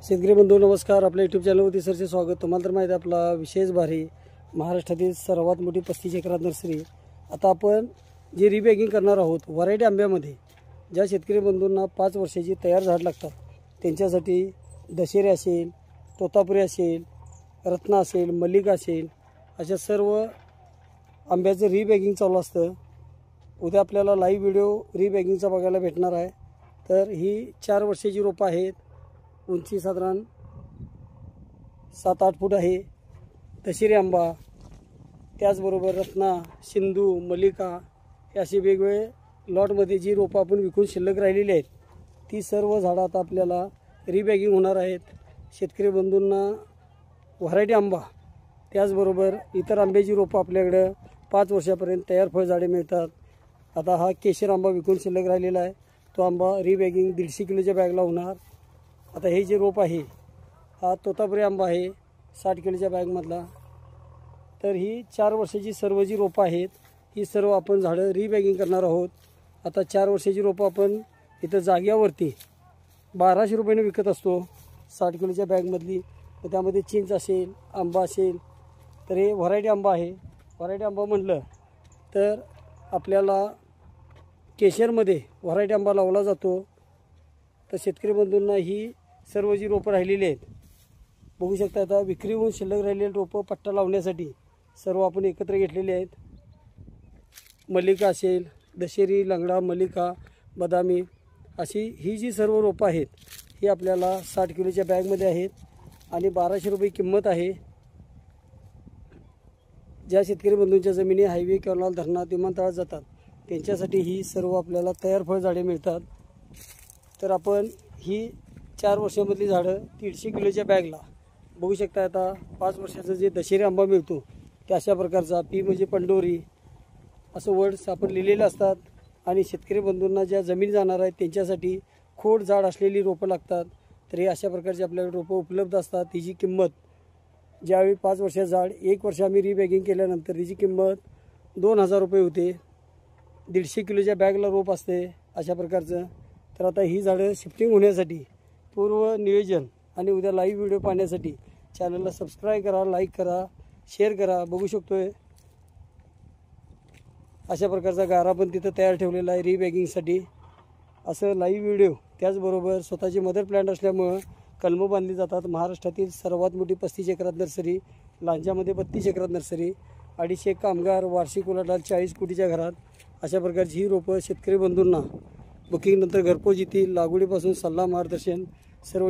शेतकरी बंधू नमस्कार. आपल्या यूट्यूब चॅनलवरती सरचे स्वागत. तुम्हाला तर माहिती आहे आपला विशेष भारी महाराष्ट्रातील सर्वात मोठी 35 एकरात नर्सरी. आता आपण जे रिबॅगिंग करणार आहोत व्हरायटी आंब्यामध्ये, ज्या शेतकरी बंधूंना 5 वर्षाची तयार झाड लागतात त्यांच्यासाठी दशेरी असेल, तोतापुरी असेल, रत्न असेल, मल्लिका असेल, अशा सर्व आंब्याचं रिबॅगिंग चालू असतं. उद्या आपल्याला लाईव्ह व्हिडिओ रिबॅगिंगचा बघायला भेटणार आहे. तर ही 4 वर्षाची रोपं आहेत. उंची साधारण 7-8 फूट आहे. दशेरी आंबा, त्याचबरोबर रत्ना, सिंधू, मल्लिका हे असे वेगवेगळे लॉटमध्ये जी रोपं आपण विकून शिल्लक राहिलेली आहेत ती सर्व झाडं आता आपल्याला रिबॅगिंग होणार आहेत. शेतकरी बंधूंना व्हरायटी आंबा त्याचबरोबर इतर आंब्याची रोपं आपल्याकडं 5 वर्षापर्यंत तयार फळझाडे मिळतात. आता हा केशर आंबा विकून शिल्लक राहिलेला आहे. तो आंबा रिबॅगिंग 150 किलोच्या बॅगला होणार. आता हे जे रोप आहे हा तोतापुरी आंबा आहे 60 किलोच्या बॅगमधला. तर ही 4 वर्षाची सर्व जी रोपं आहेत ही सर्व आपण झाडं रिबॅगिंग करणार आहोत. आता 4 वर्षाची रोपं आपण इथं जाग्यावरती 1200 रुपयाने विकत असतो 60 किलोच्या बॅगमधली. तर त्यामध्ये चिंच असेल, आंबा असेल, तर हे व्हरायटी आंबा आहे. व्हरायटी आंबा म्हटलं तर आपल्याला केशरमध्ये व्हरायटी आंबा लावला जातो. तर शेतकरी बंधूंना ही सर्व जी रोपं राहिलेली आहेत बघू शकता. आता विक्री होऊन शिल्लक राहिलेली रोपं पट्टा लावण्यासाठी सर्व आपण एकत्र घेतलेली आहेत. मल्लिका असेल, दशेरी, लंगडा, मल्लिका, बदामी अशी ही जी सर्व रोपं आहेत ही आपल्याला 60 किलोच्या बॅगमध्ये आहेत आणि 1200 रुपये किंमत आहे. ज्या शेतकरी बंधूंच्या जमिनी हायवे, कॅनॉल, धरणात, विमानतळात जातात त्यांच्यासाठी ही सर्व आपल्याला तयार फळझाडे मिळतात. तर आपण ही 4 वर्षामधली झाडं 150 किलोच्या बॅगला बघू शकता. आता 5 वर्षाचा जे दशेरी आंबा मिळतो त्या अशा प्रकारचा पी म्हणजे पंडोरी असं वर्ड्स आपण लिहिलेले असतात. आणि शेतकरी बंधूंना ज्या जमीन जाणार आहेत त्यांच्यासाठी खोड झाड असलेली रोपं लागतात. तर हे अशा प्रकारची आपल्याकडे रोपं उपलब्ध असतात. तिची किंमत ज्यावेळी 5 वर्षाचं झाड 1 वर्ष आम्ही रिबॅगिंग केल्यानंतर तिची किंमत 2000 रुपये होते. 150 किलोच्या बॅगला रोप असते अशा प्रकारचं. तर आता ही झाडं शिफ्टिंग होण्यासाठी पूर्व नियोजन आणि उद्या लाईव्ह व्हिडिओ पाहण्यासाठी चॅनलला सबस्क्राईब करा, लाईक करा, शेअर करा. बघू शकतोय अशा प्रकारचा गारा पण तिथं तयार ठेवलेला आहे रिबॅगिंगसाठी. असं लाईव्ह व्हिडिओ त्याचबरोबर स्वतःची मदर प्लॅन्ट असल्यामुळं कलमं बांधली जातात. महाराष्ट्रातील सर्वात मोठी 35 एकरात नर्सरी, लांजामध्ये 32 एकरात नर्सरी, 250 कामगार, वार्षिक उलाढाल 40 कोटीच्या घरात. अशा प्रकारची ही रोपं शेतकरी बंधूंना बुकिंग नंतर घरपोच येतील. लागवडीपासून सल्ला, मार्गदर्शन सर्व